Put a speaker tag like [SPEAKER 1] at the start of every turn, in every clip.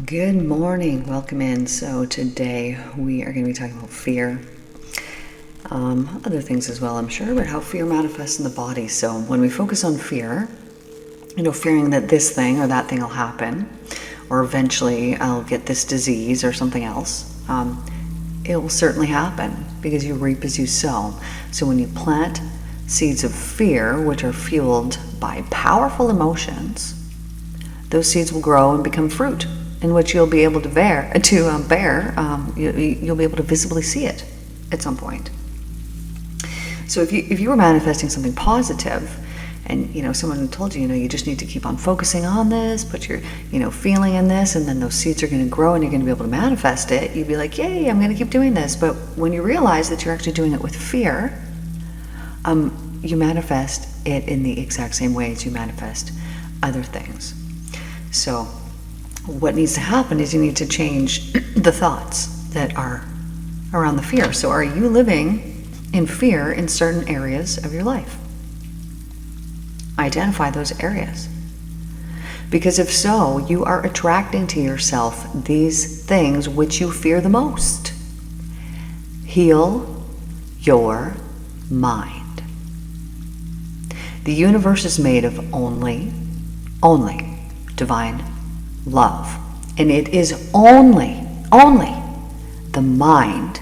[SPEAKER 1] Good morning. Welcome in. So today we are going to be talking about fear. Other things as well, I'm sure, but how fear manifests in the body. So when we focus on fear, fearing that this thing or that thing will happen, or eventually I'll get this disease or something else, it will certainly happen because you reap as you sow. So when you plant seeds of fear, which are fueled by powerful emotions, those seeds will grow and become fruit, in which you'll be able to bear. You'll be able to visibly see it at some point. So if you were manifesting something positive, and someone told you, you just need to keep on focusing on this, put your feeling in this, and then those seeds are going to grow and you're going to be able to manifest it, you'd be like, yay, I'm going to keep doing this. But when you realize that you're actually doing it with fear, you manifest it in the exact same way as you manifest other things. So what needs to happen is you need to change the thoughts that are around the fear. So are you living in fear in certain areas of your life? Identify those areas. Because if so, you are attracting to yourself these things which you fear the most. Heal your mind. The universe is made of only divine love. And it is only the mind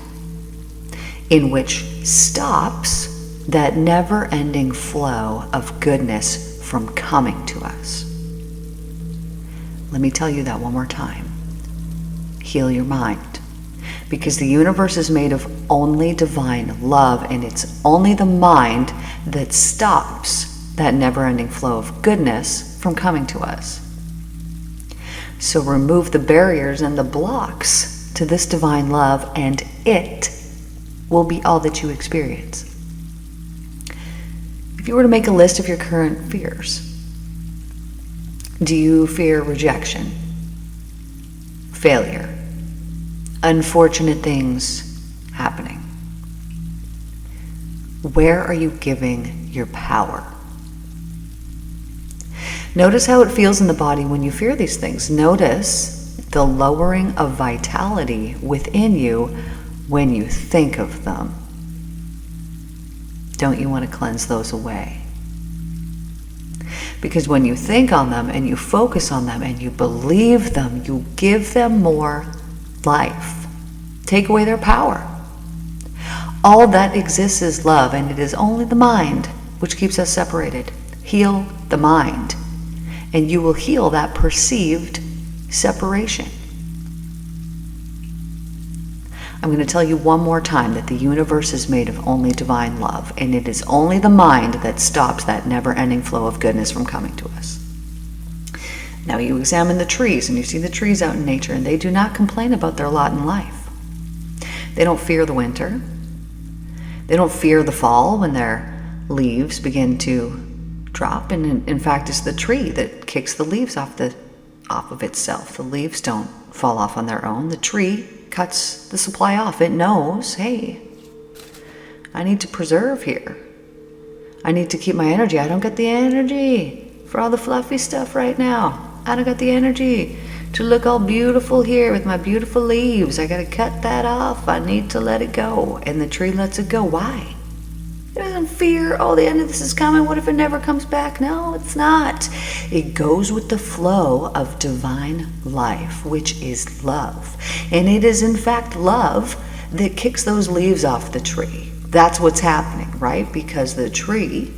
[SPEAKER 1] in which stops that never-ending flow of goodness from coming to us. Let me tell you that one more time. Heal your mind. Because the universe is made of only divine love, and it's only the mind that stops that never-ending flow of goodness from coming to us. So remove the barriers and the blocks to this divine love, and it will be all that you experience. If you were to make a list of your current fears, do you fear rejection, failure, unfortunate things happening? Where are you giving your power? Notice how it feels in the body when you fear these things. Notice the lowering of vitality within you when you think of them. Don't you want to cleanse those away? Because when you think on them and you focus on them and you believe them, you give them more life. Take away their power. All that exists is love, and it is only the mind which keeps us separated. Heal the mind, and you will heal that perceived separation. I'm going to tell you one more time that the universe is made of only divine love, and it is only the mind that stops that never-ending flow of goodness from coming to us. Now you examine the trees, and you see the trees out in nature, and they do not complain about their lot in life. They don't fear the winter. They don't fear the fall when their leaves begin to drop, and in fact it's the tree that kicks the leaves off of itself. The leaves don't fall off on their own. The tree cuts the supply off. It knows, hey, I need to preserve here. I need to keep my energy. I don't get the energy for all the fluffy stuff right now. I don't got the energy to look all beautiful here with my beautiful leaves. I gotta cut that off. I need to let it go. And the tree lets it go. Why? It doesn't fear, oh, the end of this is coming. What if it never comes back? No, it's not. It goes with the flow of divine life, which is love. And it is, in fact, love that kicks those leaves off the tree. That's what's happening, right? Because the tree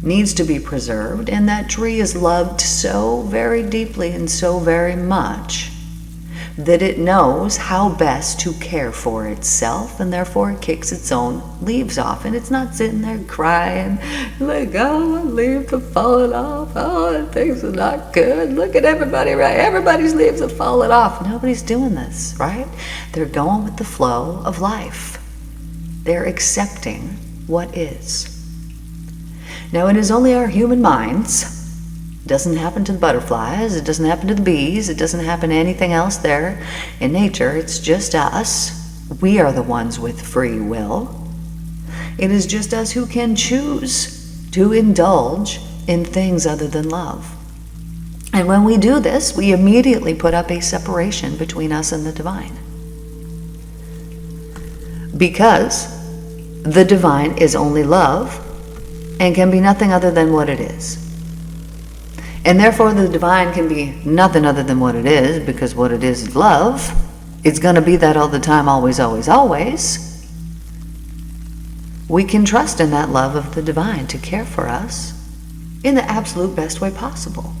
[SPEAKER 1] needs to be preserved, and that tree is loved so very deeply and so very much that it knows how best to care for itself, and therefore it kicks its own leaves off. And it's not sitting there crying like, oh, my leaves are falling off, oh, things are not good, look at everybody, right? Everybody's leaves are falling off. Nobody's doing this, right? They're going with the flow of life. They're accepting what is. Now, it is only our human minds. It doesn't happen to the butterflies, it doesn't happen to the bees, it doesn't happen to anything else there in nature. It's just us. We are the ones with free will. It is just us who can choose to indulge in things other than love. And when we do this, we immediately put up a separation between us and the divine. Because the divine is only love and can be nothing other than what it is. And therefore the divine can be nothing other than what it is, because what it is love. It's going to be that all the time, always, always, always. We can trust in that love of the divine to care for us in the absolute best way possible.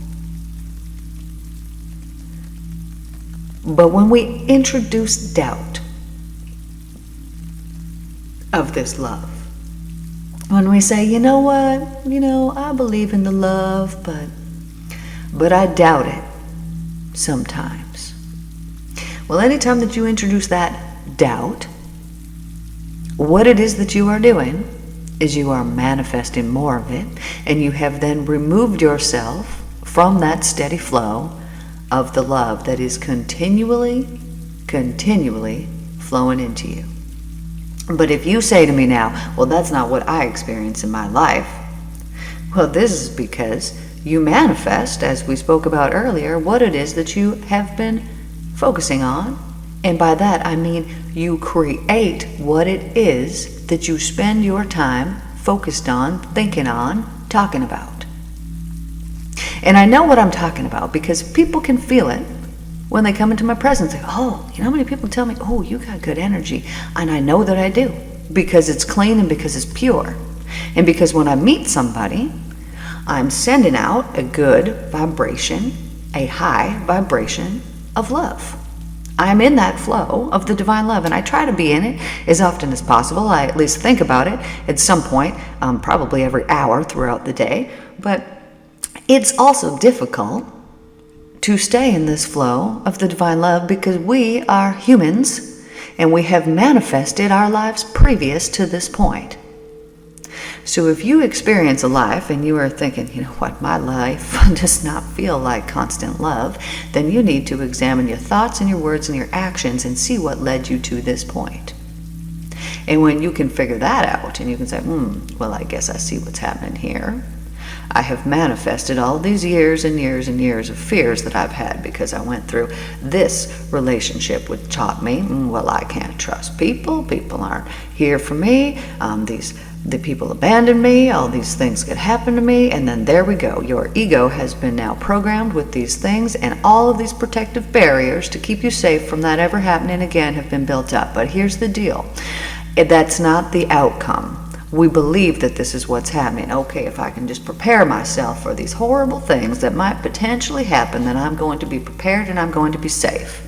[SPEAKER 1] But when we introduce doubt of this love, when we say, you know what, I believe in the love, but I doubt it sometimes. Well, anytime that you introduce that doubt, what it is that you are doing is you are manifesting more of it, and you have then removed yourself from that steady flow of the love that is continually flowing into you. But if you say to me now, well, that's not what I experience in my life, well, this is because you manifest, as we spoke about earlier, what it is that you have been focusing on. And by that, I mean you create what it is that you spend your time focused on, thinking on, talking about. And I know what I'm talking about because people can feel it when they come into my presence. Like, oh, you know how many people tell me, oh, you got good energy. And I know that I do, because it's clean and because it's pure. And because when I meet somebody, I'm sending out a good vibration, a high vibration of love. I'm in that flow of the divine love, and I try to be in it as often as possible. I at least think about it at some point, probably every hour throughout the day. But it's also difficult to stay in this flow of the divine love because we are humans and we have manifested our lives previous to this point. So if you experience a life and you are thinking, you know what, my life does not feel like constant love, then you need to examine your thoughts and your words and your actions and see what led you to this point. And when you can figure that out and you can say, well, I guess I see what's happening here. I have manifested all these years and years and years of fears that I've had because I went through this relationship which taught me, well, I can't trust people. People aren't here for me. The people abandon me. All these things could happen to me. And then there we go. Your ego has been now programmed with these things, and all of these protective barriers to keep you safe from that ever happening again have been built up. But here's the deal. That's not the outcome. We believe that this is what's happening. Okay, if I can just prepare myself for these horrible things that might potentially happen, then I'm going to be prepared and I'm going to be safe.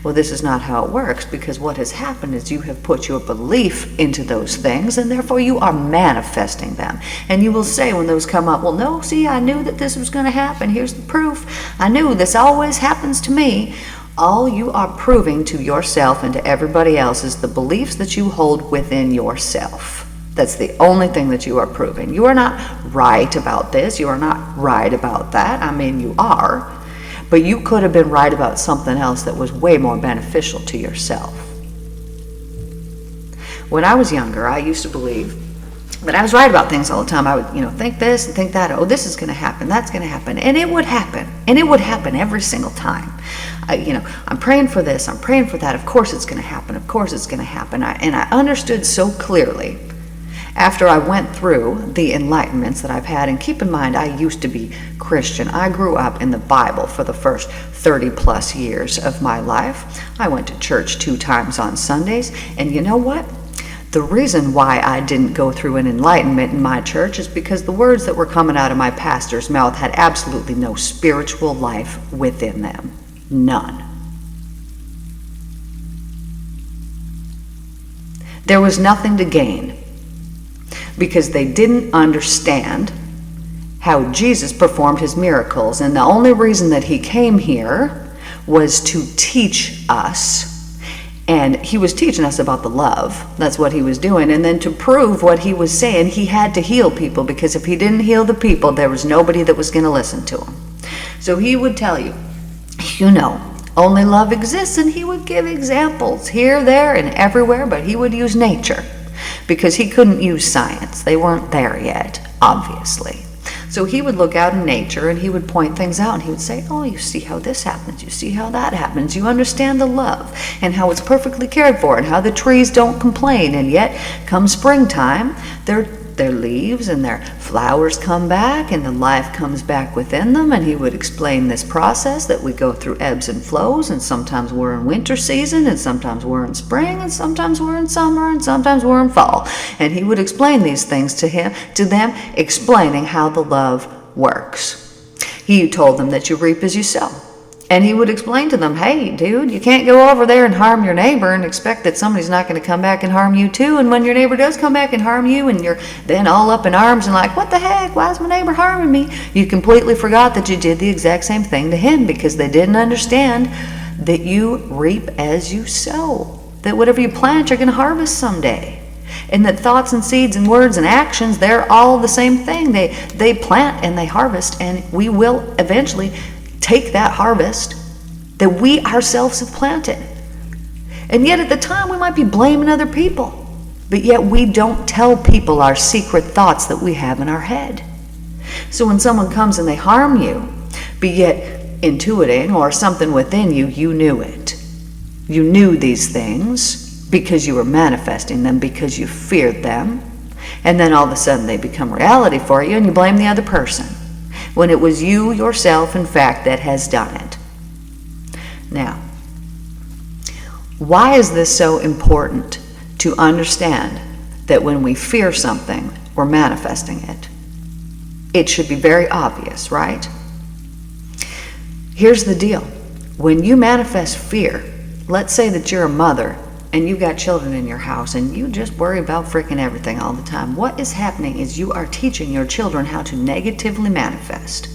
[SPEAKER 1] Well, this is not how it works, because what has happened is you have put your belief into those things, and therefore you are manifesting them. And you will say when those come up, well, no, see, I knew that this was going to happen. Here's the proof. I knew this always happens to me. All you are proving to yourself and to everybody else is the beliefs that you hold within yourself. That's the only thing that you are proving. You are not right about this. You are not right about that. I mean, you are. But you could have been right about something else that was way more beneficial to yourself. When I was younger, I used to believe that I was right about things all the time. I would, think this and think that. Oh, this is going to happen. That's going to happen. And it would happen. And it would happen every single time. I'm praying for this. I'm praying for that. Of course it's going to happen. Of course it's going to happen. And I understood so clearly after I went through the enlightenments that I've had. And keep in mind, I used to be Christian. I grew up in the Bible for the first 30 plus years of my life. I went to church 2 times on Sundays. And you know what? The reason why I didn't go through an enlightenment in my church is because the words that were coming out of my pastor's mouth had absolutely no spiritual life within them. None. There was nothing to gain, because they didn't understand how Jesus performed his miracles. And the only reason that he came here was to teach us. And he was teaching us about the love. That's what he was doing. And then to prove what he was saying, he had to heal people, because if he didn't heal the people, there was nobody that was going to listen to him. So he would tell you, only love exists, and he would give examples here, there, and everywhere, but he would use nature, because he couldn't use science. They weren't there yet, obviously. So he would look out in nature and he would point things out and he would say, oh, you see how this happens, you see how that happens, you understand the love and how it's perfectly cared for and how the trees don't complain, and yet come springtime, their leaves and their flowers come back and the life comes back within them. And he would explain this process that we go through ebbs and flows, and sometimes we're in winter season and sometimes we're in spring and sometimes we're in summer and sometimes we're in fall. And he would explain these things to them, explaining how the love works. He told them that you reap as you sow. And he would explain to them, hey, dude, you can't go over there and harm your neighbor and expect that somebody's not going to come back and harm you too. And when your neighbor does come back and harm you and you're then all up in arms and like, what the heck, why is my neighbor harming me? You completely forgot that you did the exact same thing to him, because they didn't understand that you reap as you sow. That whatever you plant, you're going to harvest someday. And that thoughts and seeds and words and actions, they're all the same thing. They plant and they harvest, and we will eventually take that harvest that we ourselves have planted. And yet at the time we might be blaming other people, but yet we don't tell people our secret thoughts that we have in our head. So when someone comes and they harm you, but yet intuiting or something within you, you knew it. You knew these things because you were manifesting them, because you feared them, and then all of a sudden they become reality for you and you blame the other person, when it was you yourself, in fact, that has done it. Now, why is this so important to understand that when we fear something, we're manifesting it? It should be very obvious, right? Here's the deal. When you manifest fear, let's say that you're a mother and you've got children in your house and you just worry about freaking everything all the time. What is happening is you are teaching your children how to negatively manifest.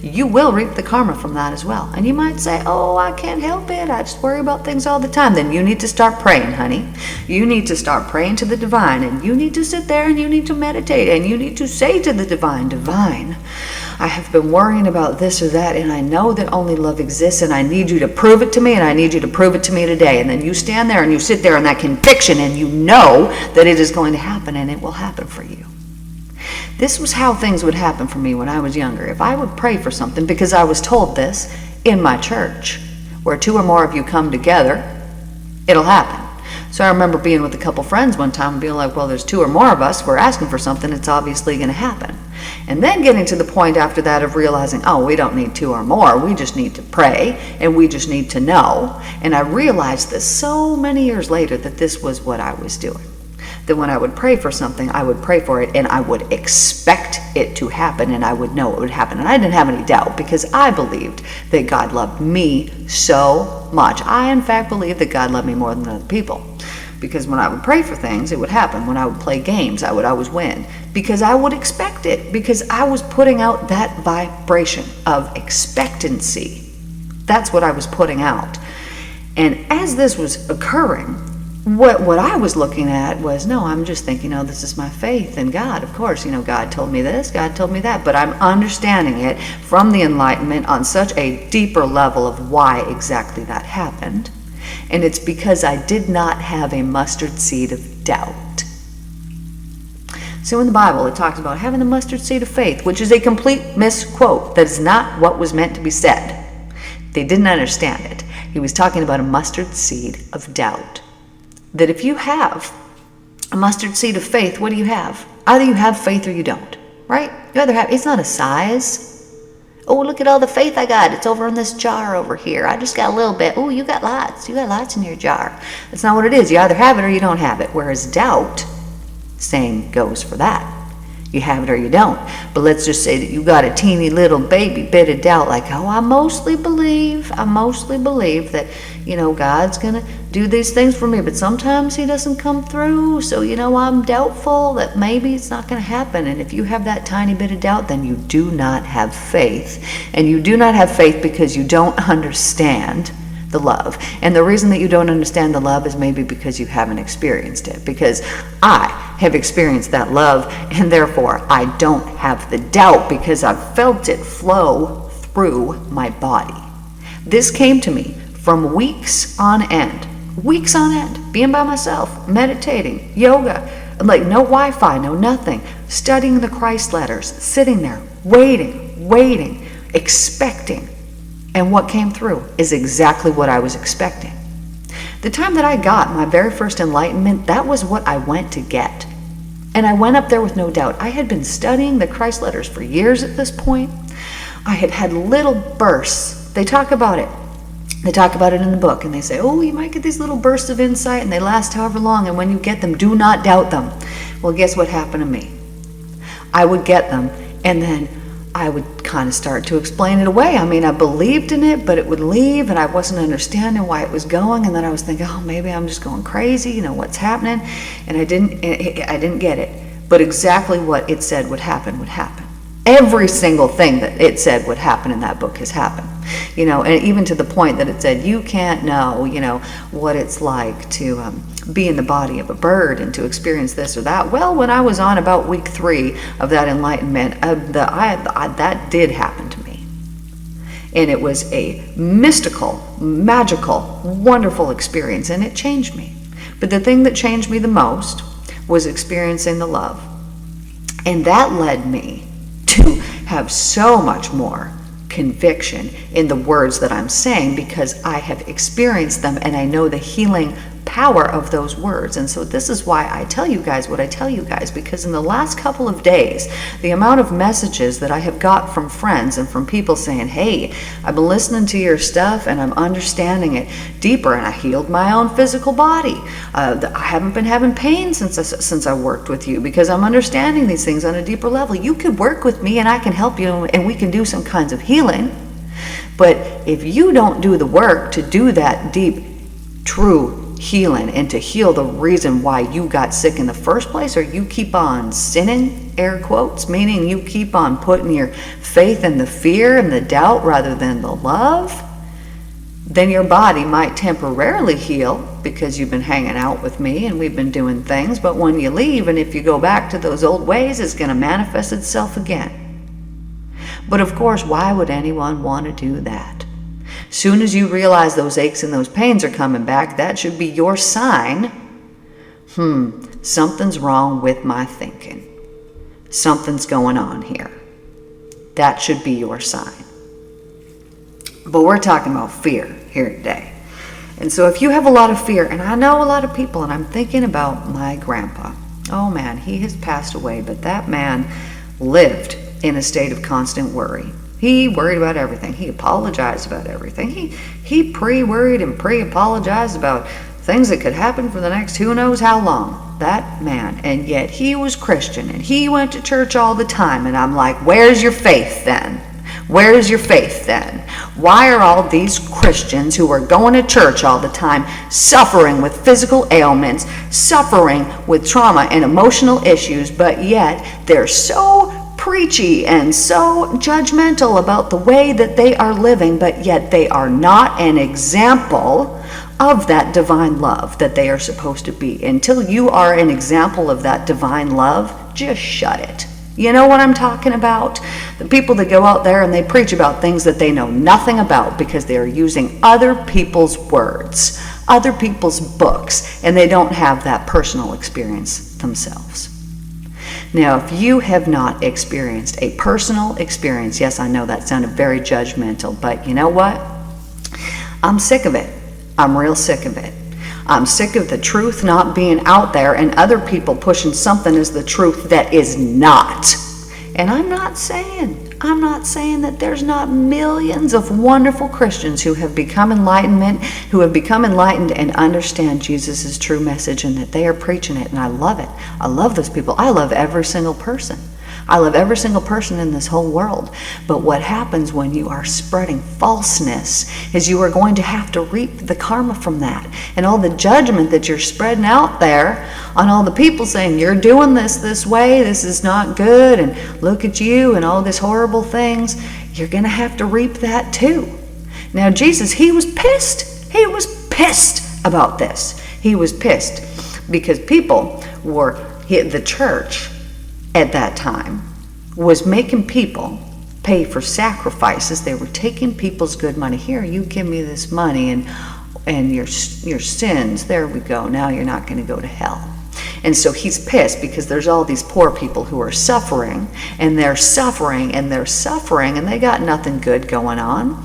[SPEAKER 1] You will reap the karma from that as well. And you might say, oh, I can't help it, I just worry about things all the time. Then you need to start praying, honey. You need to start praying to the divine, and you need to sit there and you need to meditate, and you need to say to the divine, divine, I have been worrying about this or that, and I know that only love exists, and I need you to prove it to me, and I need you to prove it to me today. And then you stand there and you sit there in that conviction, and you know that it is going to happen, and it will happen for you. This was how things would happen for me when I was younger. If I would pray for something, because I was told this in my church, where 2 or more of you come together, it'll happen. So I remember being with a couple friends one time and being like, well, there's 2 or more of us, we're asking for something, it's obviously going to happen. And then getting to the point after that of realizing, oh, we don't need 2 or more, we just need to pray, and we just need to know. And I realized this so many years later that this was what I was doing. That when I would pray for something, I would pray for it and I would expect it to happen, and I would know it would happen. And I didn't have any doubt, because I believed that God loved me so much. I, in fact, believed that God loved me more than other people. Because when I would pray for things, it would happen. When I would play games, I would always win. Because I would expect it. Because I was putting out that vibration of expectancy. That's what I was putting out. And as this was occurring, what I was looking at was, no, I'm just thinking, oh, this is my faith in God. Of course, God told me this, God told me that. But I'm understanding it from the enlightenment on such a deeper level of why exactly that happened. And it's because I did not have a mustard seed of doubt. So in the Bible, it talks about having the mustard seed of faith, which is a complete misquote. That is not what was meant to be said. They didn't understand it. He was talking about a mustard seed of doubt. That if you have a mustard seed of faith, what do you have? Either you have faith or you don't, right? You either have, it's not a size. Oh, look at all the faith I got. It's over in this jar over here. I just got a little bit. Oh, you got lots. You got lots in your jar. That's not what it is. You either have it or you don't have it. Whereas doubt, same goes for that. You have it or you don't. But let's just say that you got a teeny little baby bit of doubt, like, oh, I mostly believe that, God's going to do these things for me, but sometimes he doesn't come through. So, I'm doubtful that maybe it's not going to happen. And if you have that tiny bit of doubt, then you do not have faith. And you do not have faith because you don't understand the love. And the reason that you don't understand the love is maybe because you haven't experienced it. Because I have experienced that love, and therefore I don't have the doubt, because I've felt it flow through my body. This came to me from weeks on end, being by myself, meditating, yoga, like no Wi-Fi, no nothing. Studying the Christ letters, sitting there, waiting, expecting. And what came through is exactly what I was expecting. The time that I got my very first enlightenment, that was what I went to get. And I went up there with no doubt. I had been studying the Christ letters for years at this point. I had had little bursts. They talk about it. They talk about it in the book, and they say, oh, you might get these little bursts of insight, and they last however long, and when you get them, do not doubt them. Well, guess what happened to me? I would get them, and then I would kind of start to explain it away. I mean, I believed in it, but it would leave, and I wasn't understanding why it was going, and then I was thinking, oh, maybe I'm just going crazy, what's happening? And I didn't get it. But exactly what it said would happen would happen. Every single thing that it said would happen in that book has happened. And even to the point that it said, you can't know, what it's like to be in the body of a bird and to experience this or that. Well, when I was on about week 3 of that enlightenment, that did happen to me. And it was a mystical, magical, wonderful experience, and it changed me. But the thing that changed me the most was experiencing the love. And that led me to have so much more conviction in the words that I'm saying, because I have experienced them and I know the healing power of those words. And so this is why I tell you guys what I tell you guys, because in the last couple of days, the amount of messages that I have got from friends and from people saying, hey, I've been listening to your stuff and I'm understanding it deeper, and I healed my own physical body. I haven't been having pain since I worked with you, because I'm understanding these things on a deeper level. You could work with me and I can help you, and we can do some kinds of healing. But if you don't do the work to do that deep, true healing and to heal the reason why you got sick in the first place, or you keep on sinning, air quotes, meaning you keep on putting your faith in the fear and the doubt rather than the love, then your body might temporarily heal because you've been hanging out with me and we've been doing things. But when you leave, and if you go back to those old ways, it's going to manifest itself again. But of course, why would anyone want to do that? Soon as you realize those aches and those pains are coming back, that should be your sign. Something's wrong with my thinking. Something's going on here. That should be your sign. But we're talking about fear here today. And so if you have a lot of fear, and I know a lot of people, and I'm thinking about my grandpa. Oh man, he has passed away, but that man lived in a state of constant worry. He worried about everything. He apologized about everything. He pre-worried and pre-apologized about things that could happen for the next who knows how long. That man. And yet he was Christian and he went to church all the time. And I'm like, where's your faith then? Where's your faith then? Why are all these Christians who are going to church all the time suffering with physical ailments, suffering with trauma and emotional issues, but yet they're so preachy and so judgmental about the way that they are living, but yet they are not an example of that divine love that they are supposed to be? Until you are an example of that divine love, just shut it. You know what I'm talking about? The people that go out there and they preach about things that they know nothing about because they are using other people's words, other people's books, and they don't have that personal experience themselves. Now, if you have not experienced a personal experience, yes, I know that sounded very judgmental, but you know what? I'm sick of it. I'm real sick of it. I'm sick of the truth not being out there and other people pushing something as the truth that is not. And I'm not saying that there's not millions of wonderful Christians who have become enlightened and understand Jesus' true message and that they are preaching it, and I love it. I love those people. I love every single person. I love every single person in this whole world. But what happens when you are spreading falseness is you are going to have to reap the karma from that. And all the judgment that you're spreading out there on all the people saying, you're doing this way, this is not good, and look at you, and all these horrible things, you're going to have to reap that too. Now Jesus, he was pissed. He was pissed about this. He was pissed because people the church at that time was making people pay for sacrifices. They were taking people's good money. Here, you give me this money and your sins, there we go, now you're not going to go to hell. And so he's pissed because there's all these poor people who are suffering, and they're suffering, and they're suffering, and they got nothing good going on.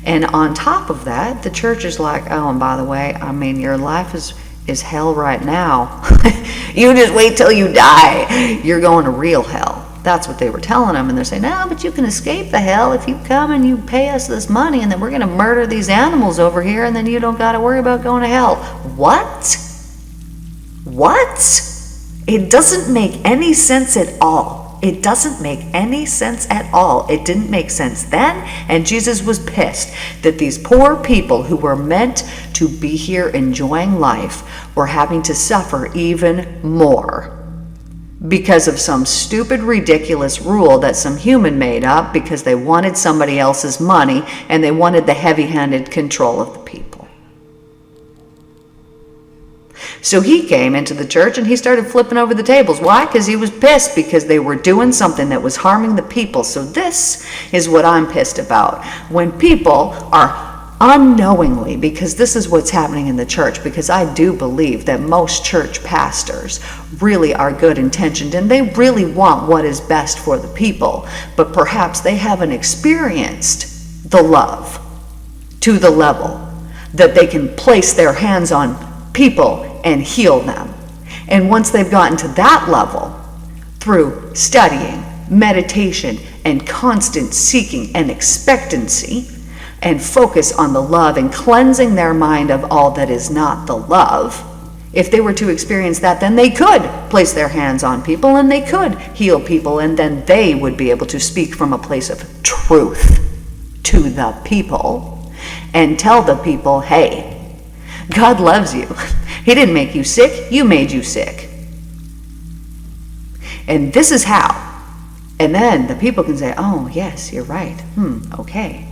[SPEAKER 1] And on top of that, the church is like, oh, and by the way, I mean, your life is hell right now. You just wait till you die. You're going to real hell. That's what they were telling them. And they're saying, no, but you can escape the hell if you come and you pay us this money, and then we're going to murder these animals over here, and then you don't got to worry about going to hell. What? It doesn't make any sense at all. It doesn't make any sense at all. It didn't make sense then, and Jesus was pissed that these poor people who were meant to be here enjoying life were having to suffer even more because of some stupid, ridiculous rule that some human made up because they wanted somebody else's money and they wanted the heavy-handed control of the people. So he came into the church and he started flipping over the tables. Why? Because he was pissed because they were doing something that was harming the people. So this is what I'm pissed about. When people are unknowingly, because this is what's happening in the church, because I do believe that most church pastors really are good intentioned and they really want what is best for the people, but perhaps they haven't experienced the love to the level that they can place their hands on people and heal them. And once they've gotten to that level, through studying, meditation, and constant seeking and expectancy, and focus on the love and cleansing their mind of all that is not the love, if they were to experience that, then they could place their hands on people and they could heal people, and then they would be able to speak from a place of truth to the people and tell the people, hey, God loves you. He didn't make you sick, you made you sick. And this is how. And then the people can say, oh, yes, you're right. Okay.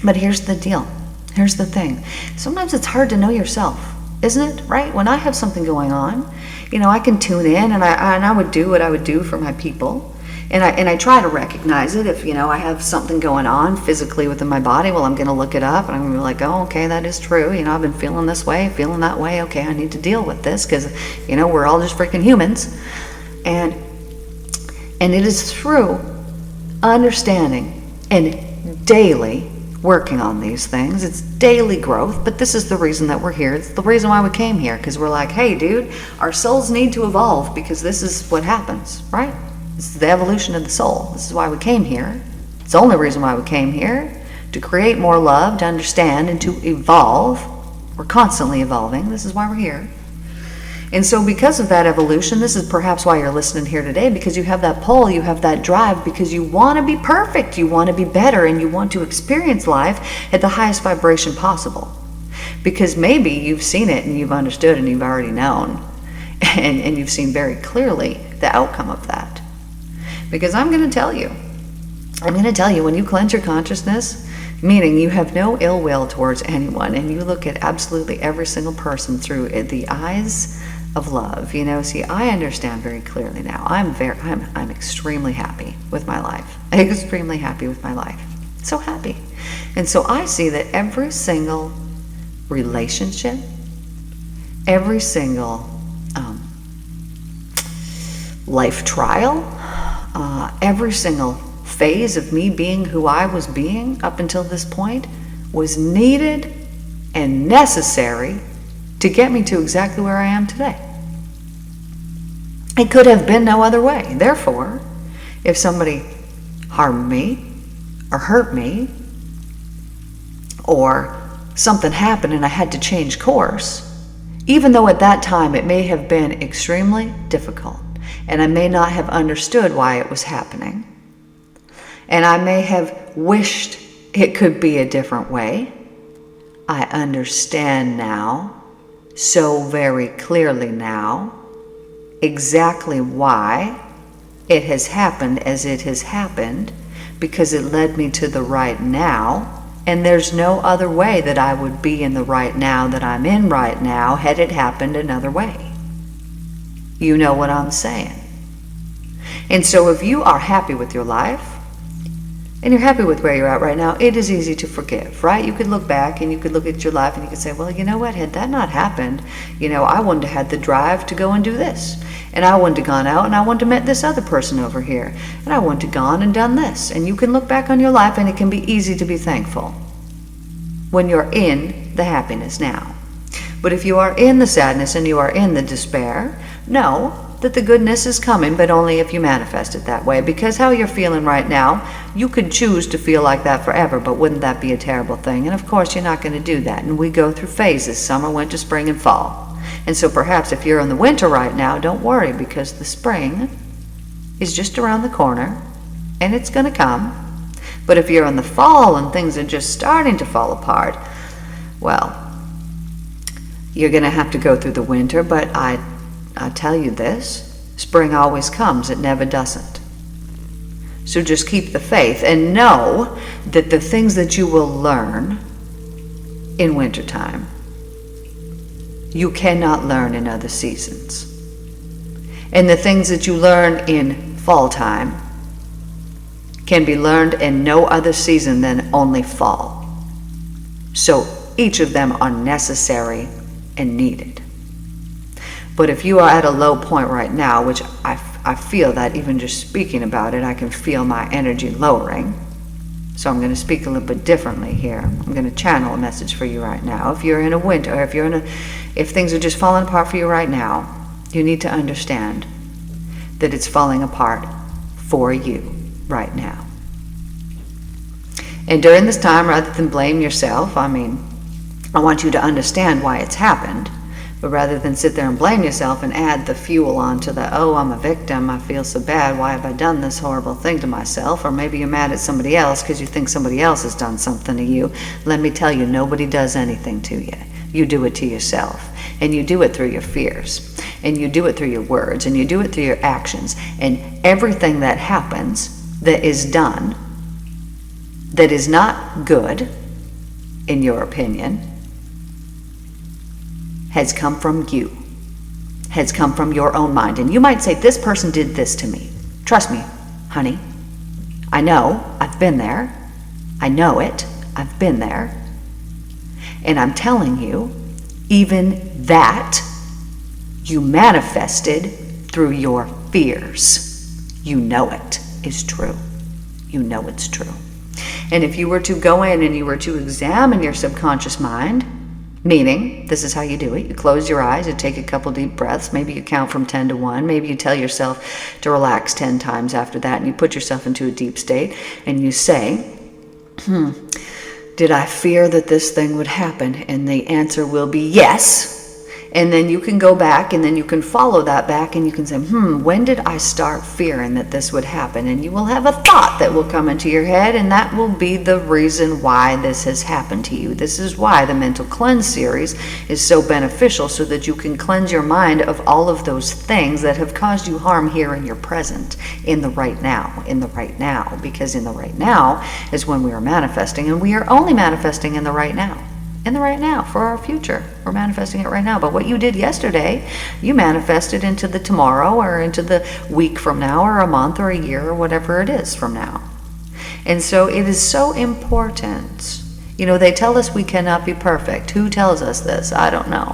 [SPEAKER 1] But here's the deal. Here's the thing. Sometimes it's hard to know yourself, isn't it? Right? When I have something going on, I can tune in and I would do what I would do for my people. And I try to recognize it. If, I have something going on physically within my body, well, I'm going to look it up and I'm going to be like, oh, okay, that is true. I've been feeling this way, feeling that way. Okay, I need to deal with this because, we're all just freaking humans. And it is through understanding and daily working on these things. It's daily growth, but this is the reason that we're here. It's the reason why we came here, because we're like, hey, dude, our souls need to evolve because this is what happens, right? This is the evolution of the soul. This is why we came here. It's the only reason why we came here, to create more love, to understand, and to evolve. We're constantly evolving. This is why we're here. And so because of that evolution, this is perhaps why you're listening here today, because you have that pull, you have that drive, because you want to be perfect, you want to be better, and you want to experience life at the highest vibration possible. Because maybe you've seen it and you've understood and you've already known, and you've seen very clearly the outcome of that. Because I'm going to tell you, when you cleanse your consciousness, meaning you have no ill will towards anyone, and you look at absolutely every single person through the eyes of love. See, I understand very clearly now. I'm extremely happy with my life. Extremely happy with my life. So happy. And so I see that every single relationship, every single life trial, every single phase of me being who I was being up until this point was needed and necessary to get me to exactly where I am today. It could have been no other way. Therefore, if somebody harmed me or hurt me, or something happened and I had to change course, even though at that time it may have been extremely difficult and I may not have understood why it was happening, and I may have wished it could be a different way, I understand now, so very clearly now, exactly why it has happened as it has happened, because it led me to the right now, and there's no other way that I would be in the right now that I'm in right now had it happened another way. You know what I'm saying? And so if you are happy with your life, and you're happy with where you're at right now, it is easy to forgive, right? You could look back and you could look at your life and you could say, well, you know what, had that not happened, I wouldn't have had the drive to go and do this. And I wouldn't have gone out and I wouldn't have met this other person over here. And I wouldn't have gone and done this. And you can look back on your life and it can be easy to be thankful when you're in the happiness now. But if you are in the sadness and you are in the despair, know that the goodness is coming, but only if you manifest it that way. Because how you're feeling right now, you could choose to feel like that forever, but wouldn't that be a terrible thing? And of course, you're not going to do that. And we go through phases: summer, winter, spring, and fall. And so perhaps if you're in the winter right now, don't worry, because the spring is just around the corner, and it's going to come. But if you're in the fall and things are just starting to fall apart, well, you're going to have to go through the winter, but I'll tell you this, spring always comes, it never doesn't. So just keep the faith and know that the things that you will learn in wintertime, you cannot learn in other seasons. And the things that you learn in fall time can be learned in no other season than only fall. So each of them are necessary and needed. But if you are at a low point right now, which I feel that even just speaking about it, I can feel my energy lowering. So I'm going to speak a little bit differently here. I'm going to channel a message for you right now. If you're in a winter, or if things are just falling apart for you right now, you need to understand that it's falling apart for you right now. And during this time, rather than blame yourself, I want you to understand why it's happened. But rather than sit there and blame yourself and add the fuel onto the, oh, I'm a victim, I feel so bad, why have I done this horrible thing to myself? Or maybe you're mad at somebody else because you think somebody else has done something to you. Let me tell you, nobody does anything to you. You do it to yourself. And you do it through your fears. And you do it through your words. And you do it through your actions. And everything that happens, that is done, that is not good, in your opinion, has come from you, has come from your own mind. And you might say, this person did this to me. Trust me, honey. I know, I've been there. I know it, I've been there. And I'm telling you, even that you manifested through your fears. You know it is true. You know it's true. And if you were to go in and you were to examine your subconscious mind, meaning, this is how you do it. You close your eyes, you take a couple deep breaths, maybe you count from 10 to 1, maybe you tell yourself to relax 10 times after that, and you put yourself into a deep state, and you say, did I fear that this thing would happen? And the answer will be yes. And then you can go back and then you can follow that back and you can say, when did I start fearing that this would happen? And you will have a thought that will come into your head, and that will be the reason why this has happened to you. This is why the Mental Cleanse series is so beneficial, so that you can cleanse your mind of all of those things that have caused you harm here in your present, in the right now, because in the right now is when we are manifesting, and we are only manifesting in the right now. In the right now, for our future. We're manifesting it right now. But what you did yesterday, you manifested into the tomorrow, or into the week from now, or a month, or a year, or whatever it is from now. And so it is so important. They tell us we cannot be perfect. Who tells us this? I don't know.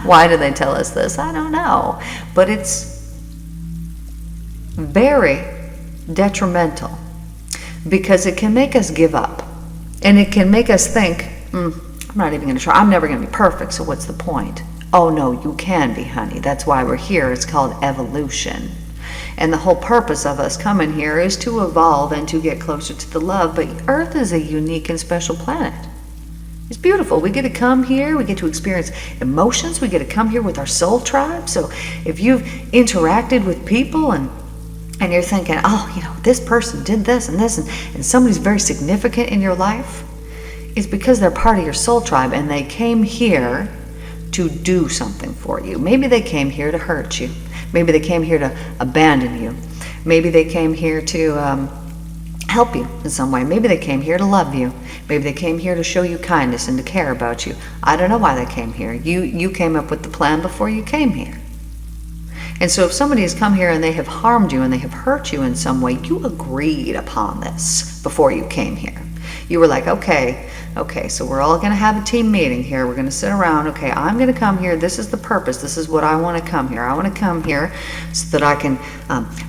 [SPEAKER 1] Why do they tell us this? I don't know. But it's very detrimental, because it can make us give up. And it can make us think, I'm not even going to try. I'm never going to be perfect, so what's the point? Oh no, you can be, honey. That's why we're here. It's called evolution. And the whole purpose of us coming here is to evolve and to get closer to the love. But Earth is a unique and special planet. It's beautiful. We get to come here. We get to experience emotions. We get to come here with our soul tribe. So if you've interacted with people and you're thinking, this person did this, and somebody's very significant in your life, it's because they're part of your soul tribe, and they came here to do something for you. Maybe they came here to hurt you. Maybe they came here to abandon you. Maybe they came here to help you in some way. Maybe they came here to love you. Maybe they came here to show you kindness and to care about you. I don't know why they came here. You came up with the plan before you came here. And so if somebody has come here and they have harmed you and they have hurt you in some way, you agreed upon this before you came here. You were like, okay, so we're all going to have a team meeting here. We're going to sit around. Okay, I'm going to come here. This is the purpose. This is what I want to come here. I want to come here so that I can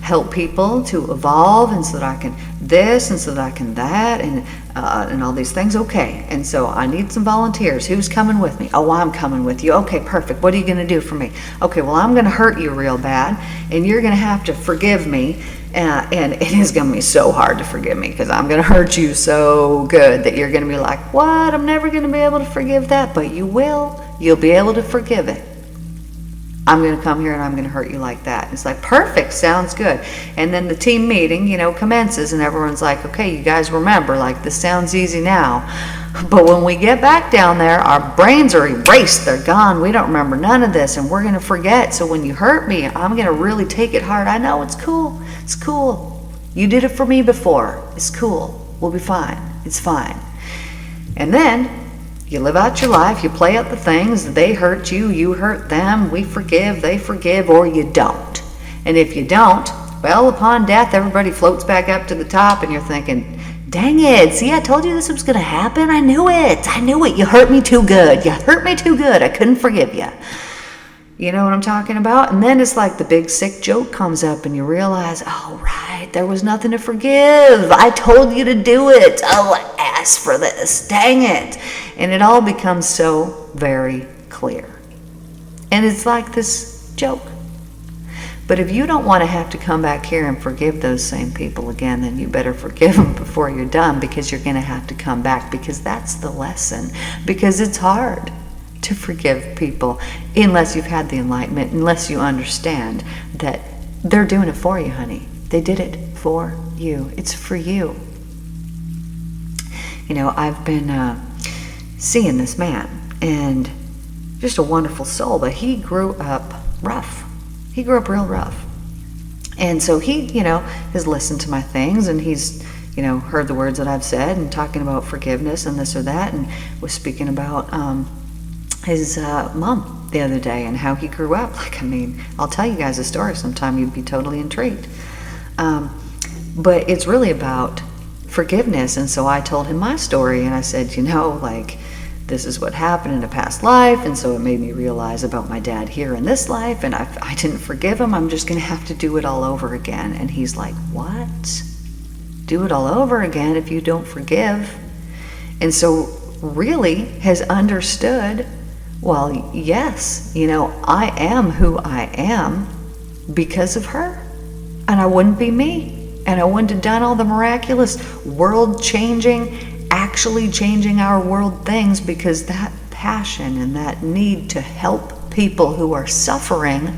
[SPEAKER 1] help people to evolve, and so that I can this, and so that I can that, and all these things. Okay, and so I need some volunteers. Who's coming with me? Oh, I'm coming with you. Okay, perfect. What are you going to do for me? Okay, well, I'm going to hurt you real bad, and you're going to have to forgive me. And it is going to be so hard to forgive me, because I'm going to hurt you so good that you're going to be like, what? I'm never going to be able to forgive that. But you will. You'll be able to forgive it. I'm going to come here and I'm going to hurt you like that. It's like, perfect, sounds good. And then the team meeting, commences, and everyone's like, okay, you guys remember, like, this sounds easy now. But when we get back down there, our brains are erased. They're gone. We don't remember none of this, and we're going to forget. So when you hurt me, I'm going to really take it hard. I know, it's cool. It's cool. You did it for me before. It's cool. We'll be fine. It's fine. And then you live out your life. You play out the things. They hurt you. You hurt them. We forgive. They forgive. Or you don't. And if you don't, well, upon death, everybody floats back up to the top, and you're thinking, dang it, see, I told you this was going to happen. I knew it. You hurt me too good. I couldn't forgive you. You know what I'm talking about? And then it's like the big sick joke comes up, and you realize, oh, right, there was nothing to forgive. I told you to do it. Oh, I asked for this. Dang it. And it all becomes so very clear. And it's like this joke. But if you don't want to have to come back here and forgive those same people again, then you better forgive them before you're done, because you're going to have to come back, because that's the lesson. Because it's hard to forgive people unless you've had the enlightenment, unless you understand that they're doing it for you, honey. They did it for you. It's for you. I've been seeing this man, and just a wonderful soul, but he grew up rough. He grew up real rough. And so he, has listened to my things, and he's, heard the words that I've said, and talking about forgiveness and this or that, and was speaking about his mom the other day and how he grew up. I'll tell you guys a story sometime. You'd be totally intrigued. But it's really about forgiveness. And so I told him my story, and I said, this is what happened in a past life, and so it made me realize about my dad here in this life, and I didn't forgive him. I'm just going to have to do it all over again. And he's like, what? Do it all over again if you don't forgive? And so really has understood, well, yes, I am who I am because of her. And I wouldn't be me. And I wouldn't have done all the miraculous, world-changing, actually changing our world things, because that passion and that need to help people who are suffering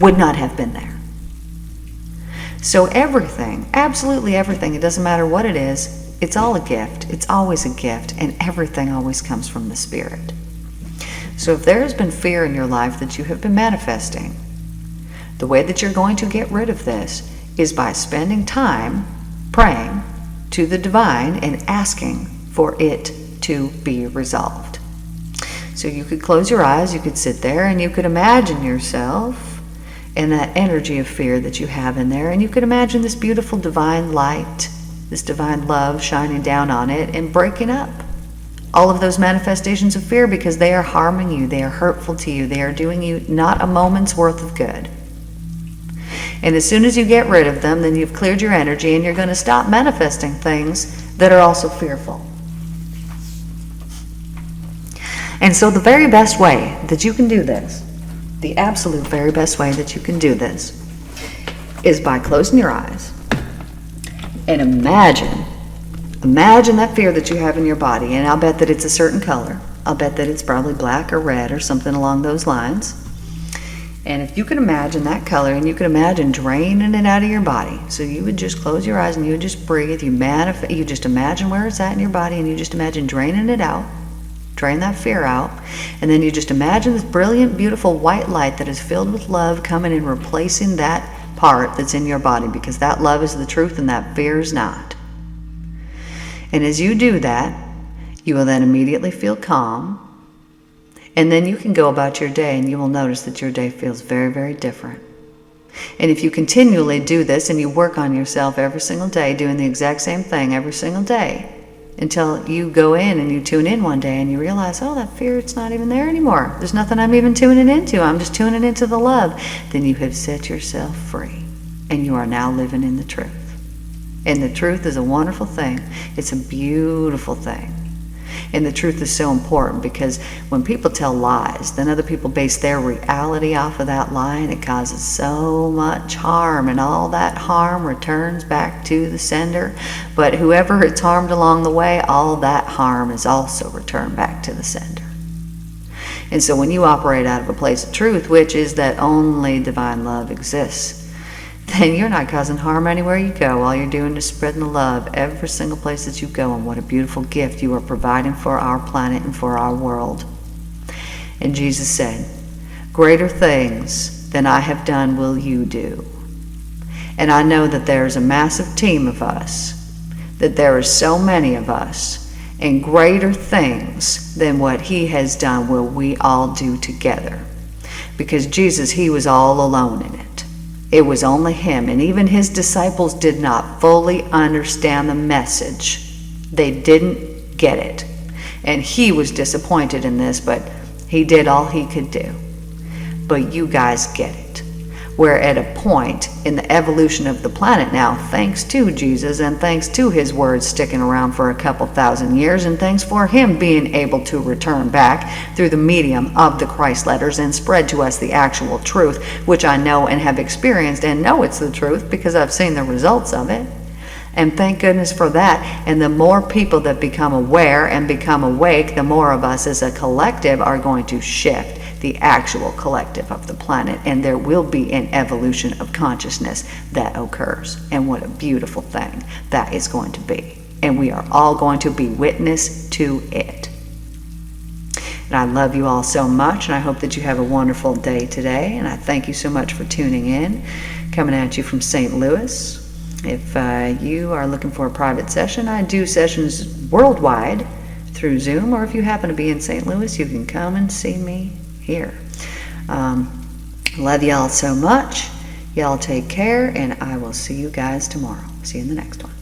[SPEAKER 1] would not have been there. So everything, absolutely everything, it doesn't matter what it is, it's all a gift. It's always a gift, and everything always comes from the Spirit. So if there has been fear in your life that you have been manifesting, the way that you're going to get rid of this is by spending time praying to the divine and asking for it to be resolved. So you could close your eyes, you could sit there, and you could imagine yourself in that energy of fear that you have in there, and you could imagine this beautiful divine light, this divine love shining down on it and breaking up all of those manifestations of fear, because they are harming you, they are hurtful to you, they are doing you not a moment's worth of good. And as soon as you get rid of them, then you've cleared your energy, and you're going to stop manifesting things that are also fearful. And so the very best way that you can do this, the absolute very best way that you can do this, is by closing your eyes and imagine that fear that you have in your body. And I'll bet that it's a certain color. I'll bet that it's probably black or red or something along those lines. And if you can imagine that color, and you can imagine draining it out of your body, so you would just close your eyes and you would just breathe, you just imagine where it's at in your body, and you just imagine draining it out, drain that fear out, and then you just imagine this brilliant, beautiful white light that is filled with love coming and replacing that part that's in your body, because that love is the truth and that fear is not. And as you do that, you will then immediately feel calm. And then you can go about your day, and you will notice that your day feels very, very different. And if you continually do this and you work on yourself every single day, doing the exact same thing every single day, until you go in and you tune in one day and you realize, oh, that fear, it's not even there anymore. There's nothing I'm even tuning into. I'm just tuning into the love. Then you have set yourself free, and you are now living in the truth. And the truth is a wonderful thing. It's a beautiful thing. And the truth is so important, because when people tell lies, then other people base their reality off of that lie, and it causes so much harm, and all that harm returns back to the sender. But whoever it's harmed along the way, all that harm is also returned back to the sender. And so when you operate out of a place of truth, which is that only divine love exists, then you're not causing harm anywhere you go. All you're doing is spreading the love every single place that you go. And what a beautiful gift you are providing for our planet and for our world. And Jesus said, greater things than I have done will you do. And I know that there's a massive team of us, that there are so many of us, and greater things than what he has done will we all do together. Because Jesus, he was all alone in it. It was only him, and even his disciples did not fully understand the message. They didn't get it. And he was disappointed in this, but he did all he could do. But you guys get it. We're at a point in the evolution of the planet now, thanks to Jesus and thanks to his words sticking around for a couple thousand years, and thanks for him being able to return back through the medium of the Christ letters and spread to us the actual truth, which I know and have experienced and know it's the truth because I've seen the results of it. And thank goodness for that. And the more people that become aware and become awake, the more of us as a collective are going to shift the actual collective of the planet, and there will be an evolution of consciousness that occurs. And what a beautiful thing that is going to be. And we are all going to be witness to it. And I love you all so much, and I hope that you have a wonderful day today. And I thank you so much for tuning in, coming at you from St. Louis. If you are looking for a private session, I do sessions worldwide through Zoom, or if you happen to be in St. Louis, you can come and see me here. Love y'all so much. Y'all take care, and I will see you guys tomorrow. See you in the next one.